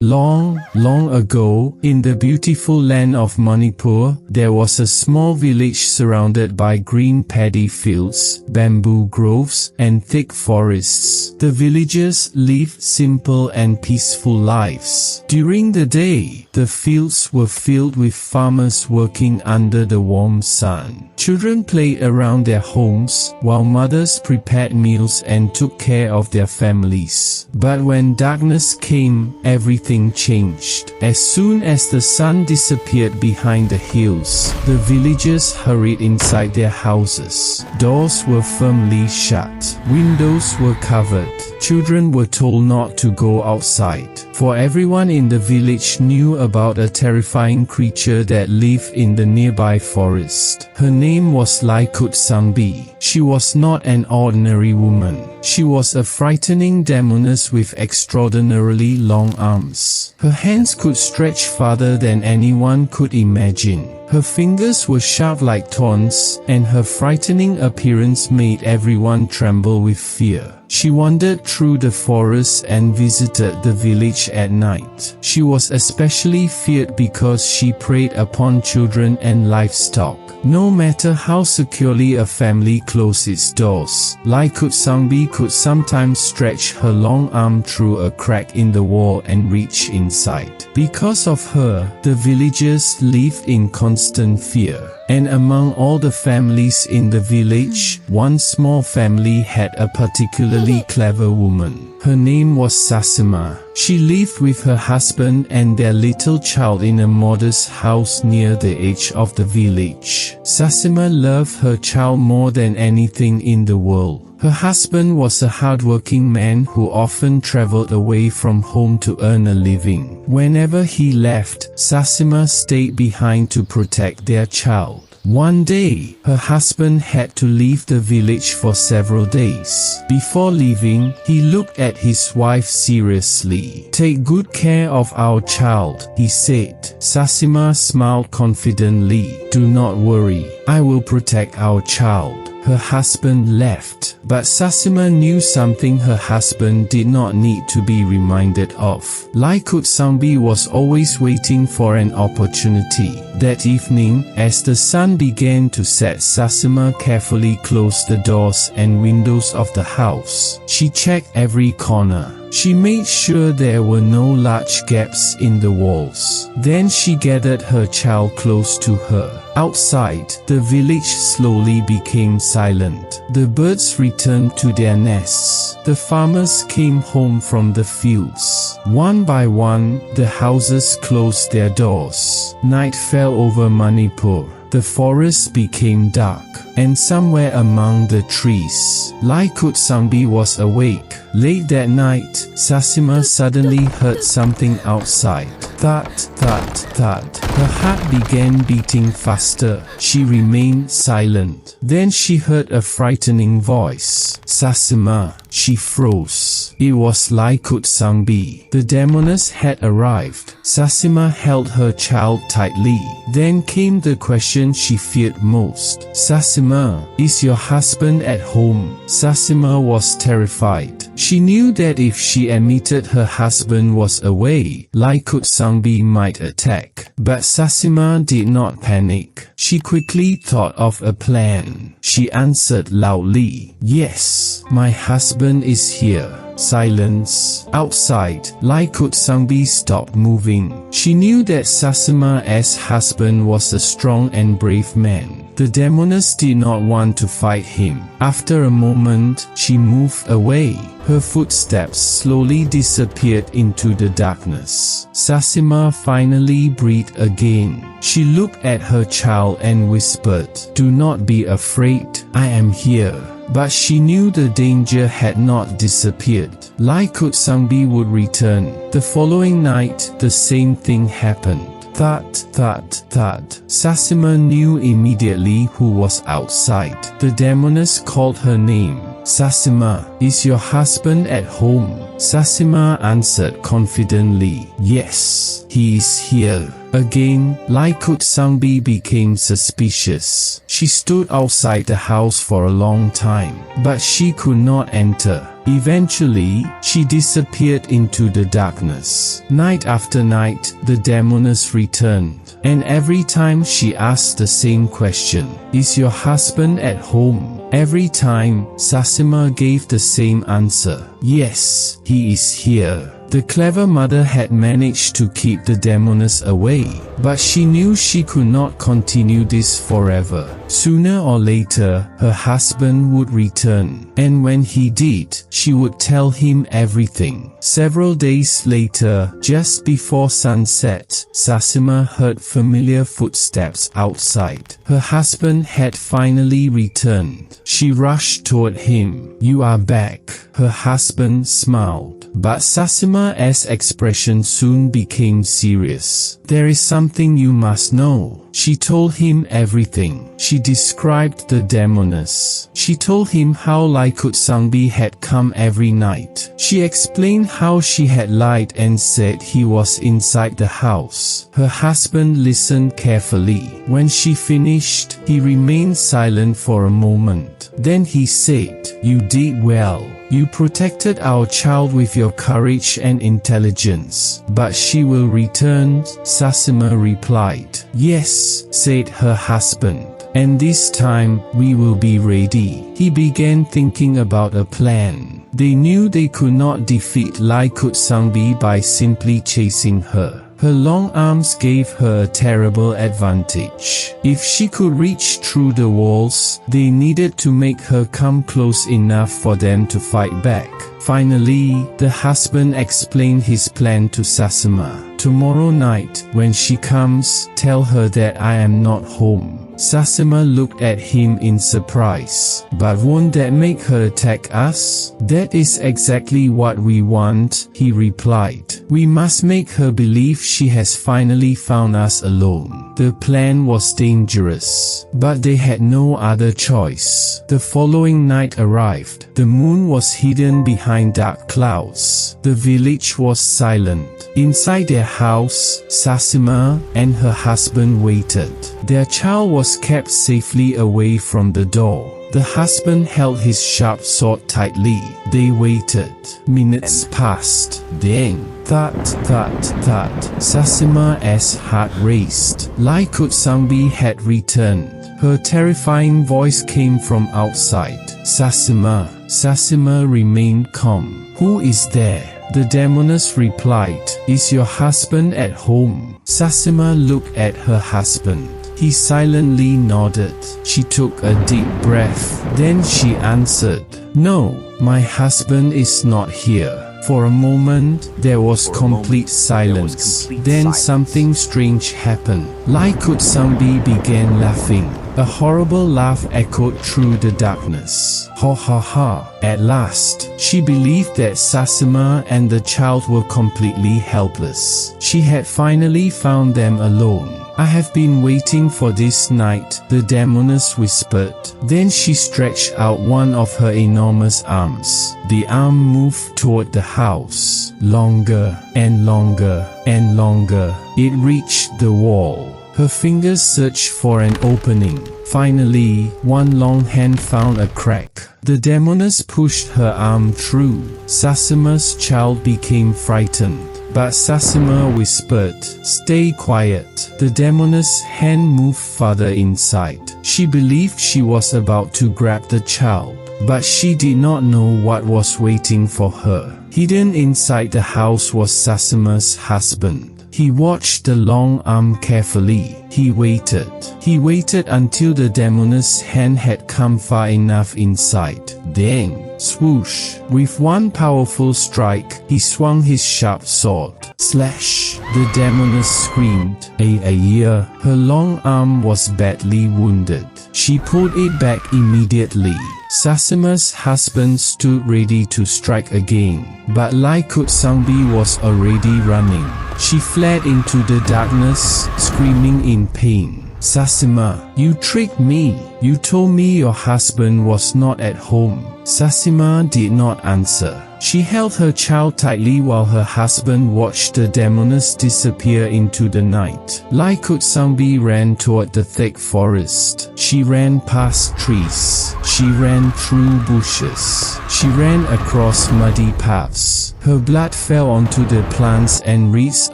Long, long ago, in the beautiful land of Manipur, there was a small village surrounded by green paddy fields, bamboo groves, and thick forests. The villagers lived simple and peaceful lives. During the day, the fields were filled with farmers working under the warm sun. Children played around their homes, while mothers prepared meals and took care of their families. But when darkness came, everything changed. As soon as the sun disappeared behind the hills, the villagers hurried inside their houses. Doors were firmly shut. Windows were covered. Children were told not to go outside, for everyone in the village knew about a terrifying creature that lived in the nearby forest. Her name was Lai Khutsangbi. She was not an ordinary woman. She was a frightening demoness with extraordinarily long arms. Her hands could stretch farther than anyone could imagine. Her fingers were sharp like thorns, and her frightening appearance made everyone tremble with fear. She wandered through the forest and visited the village at night. She was especially feared because she preyed upon children and livestock. No matter how securely a family closed its doors, Lai Khutsangbi could sometimes stretch her long arm through a crack in the wall and reach inside. Because of her, the villagers lived in constant fear. And among all the families in the village, one small family had a particularly clever woman. Her name was Sasima. She lived with her husband and their little child in a modest house near the edge of the village. Sasima loved her child more than anything in the world. Her husband was a hardworking man who often traveled away from home to earn a living. Whenever he left, Sasima stayed behind to protect their child. One day, her husband had to leave the village for several days. Before leaving, he looked at his wife seriously. "Take good care of our child," he said. Sasima smiled confidently. "Do not worry, I will protect our child." Her husband left, but Sasima knew something her husband did not need to be reminded of. Lai Khutsangbi was always waiting for an opportunity. That evening, as the sun began to set, Sasima carefully closed the doors and windows of the house. She checked every corner. She made sure there were no large gaps in the walls. Then she gathered her child close to her. Outside, the village slowly became silent. The birds returned to their nests. The farmers came home from the fields. One by one, the houses closed their doors. Night fell over Manipur. The forest became dark, and somewhere among the trees, Lai Khutsangbi was awake. Late that night, Sasima suddenly heard something outside. Thud, thud, thud. Her heart began beating faster. She remained silent. Then she heard a frightening voice. "Sasima." She froze. It was Lai Khutsangbi. The demoness had arrived. Sasima held her child tightly. Then came the question she feared most. "Sasima, is your husband at home?" Sasima was terrified. She knew that if she admitted her husband was away, Lai Khutsangbi might attack. But Sasima did not panic. She quickly thought of a plan. She answered loudly, "Yes, my husband is here." Silence. Outside, Lai Khutsangbi stopped moving. She knew that Sasima's husband was a strong and brave man. The demoness did not want to fight him. After a moment, she moved away. Her footsteps slowly disappeared into the darkness. Sasima finally breathed again. She looked at her child and whispered, "Do not be afraid, I am here." But she knew the danger had not disappeared. Lai Khutsangbi would return. The following night, the same thing happened. Thud, thud, thud. Sasima knew immediately who was outside. The demoness called her name. "Sasima, is your husband at home?" Sasima answered confidently, "Yes, he is here." Again, Lai Khutsangbi became suspicious. She stood outside the house for a long time, but she could not enter. Eventually, she disappeared into the darkness. Night after night, the demoness returned, and every time she asked the same question, "Is your husband at home?" Every time, Sasima gave the same answer, "Yes, he is here." The clever mother had managed to keep the demoness away, but she knew she could not continue this forever. Sooner or later, her husband would return, and when he did, she would tell him everything. Several days later, just before sunset, Sasima heard familiar footsteps outside. Her husband had finally returned. She rushed toward him. "You are back." Her husband smiled, but Sasima's expression soon became serious. "There is something you must know." She told him everything. She described the demoness. She told him how Lai Khutsangbi had come every night. She explained how she had lied and said he was inside the house. Her husband listened carefully. When she finished, he remained silent for a moment. Then he said, "You did well. You protected our child with your courage and intelligence. But she will return," Sasima replied. "Yes," said her husband. "And this time, we will be ready." He began thinking about a plan. They knew they could not defeat Lai Khutsangbi by simply chasing her. Her long arms gave her a terrible advantage. If she could reach through the walls, they needed to make her come close enough for them to fight back. Finally, the husband explained his plan to Sasima. "Tomorrow night, when she comes, tell her that I am not home." Sasima looked at him in surprise. "But won't that make her attack us?" "That is exactly what we want," he replied. "We must make her believe she has finally found us alone." The plan was dangerous, but they had no other choice. The following night arrived. The moon was hidden behind dark clouds. The village was silent. Inside their house, Sasima and her husband waited. Their child was kept safely away from the door. The husband held his sharp sword tightly. They waited. Minutes passed. Then, thud, thud, thud. Sasima's heart raced. Lai Khutsangbi had returned. Her terrifying voice came from outside. "Sasima." Sasima remained calm. "Who is there?" The demoness replied, "Is your husband at home?" Sasima looked at her husband. He silently nodded. She took a deep breath. Then she answered, "No, my husband is not here." For a moment, there was complete silence. Then something strange happened. Lai Khutsangbi began laughing. A horrible laugh echoed through the darkness. "Ha ha ha." At last, she believed that Sasima and the child were completely helpless. She had finally found them alone. "I have been waiting for this night," the demoness whispered. Then she stretched out one of her enormous arms. The arm moved toward the house. Longer and longer and longer. It reached the wall. Her fingers searched for an opening. Finally, one long hand found a crack. The demoness pushed her arm through. Sasima's child became frightened. But Sasima whispered, "Stay quiet." The demoness' hand moved farther inside. She believed she was about to grab the child, but she did not know what was waiting for her. Hidden inside the house was Sasima's husband. He watched the long arm carefully. He waited. He waited until the demoness' hand had come far enough inside. Then, swoosh! With one powerful strike, he swung his sharp sword. Slash! The demoness screamed. Her long arm was badly wounded. She pulled it back immediately. Sasima's husband stood ready to strike again, but Lai Khutsangbi was already running. She fled into the darkness, screaming in pain. "Sasima, you tricked me. You told me your husband was not at home." Sasima did not answer. She held her child tightly while her husband watched the demoness disappear into the night. Lai Khutsangbi ran toward the thick forest. She ran past trees. She ran through bushes. She ran across muddy paths. Her blood fell onto the plants and reeds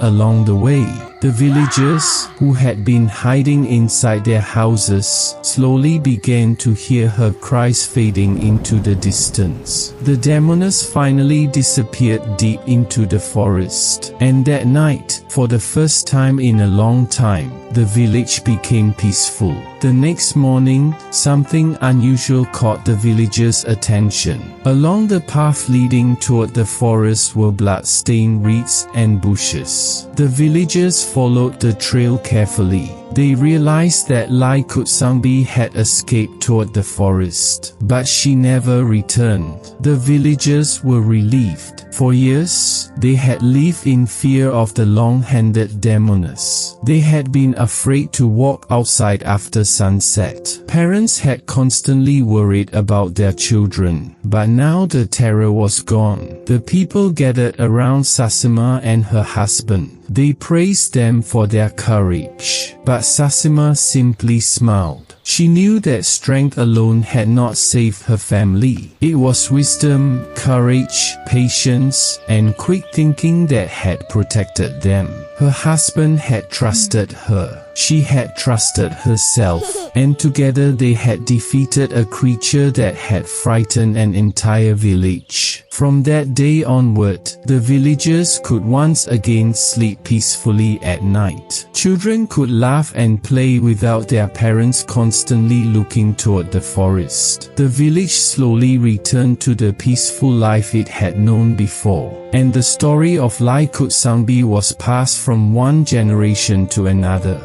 along the way. The villagers, who had been hiding inside their houses, slowly began to hear her cries fading into the distance. The demoness finally disappeared deep into the forest. And that night, for the first time in a long time, the village became peaceful. The next morning, something unusual caught the villagers' attention. Along the path leading toward the forest were blood-stained reeds and bushes. The villagers followed the trail carefully. They realized that Lai Khutsangbi had escaped toward the forest, but she never returned. The villagers were relieved. For years, they had lived in fear of the long-handed demoness. They had been afraid to walk outside after sunset. Parents had constantly worried about their children, but now the terror was gone. The people gathered around Sasima and her husband. They praised them for their courage, but Sasima simply smiled. She knew that strength alone had not saved her family. It was wisdom, courage, patience, and quick thinking that had protected them. Her husband had trusted her. She had trusted herself, and together they had defeated a creature that had frightened an entire village. From that day onward, the villagers could once again sleep peacefully at night. Children could laugh and play without their parents constantly looking toward the forest. The village slowly returned to the peaceful life it had known before, and the story of Lai Khutsangbi was passed from one generation to another.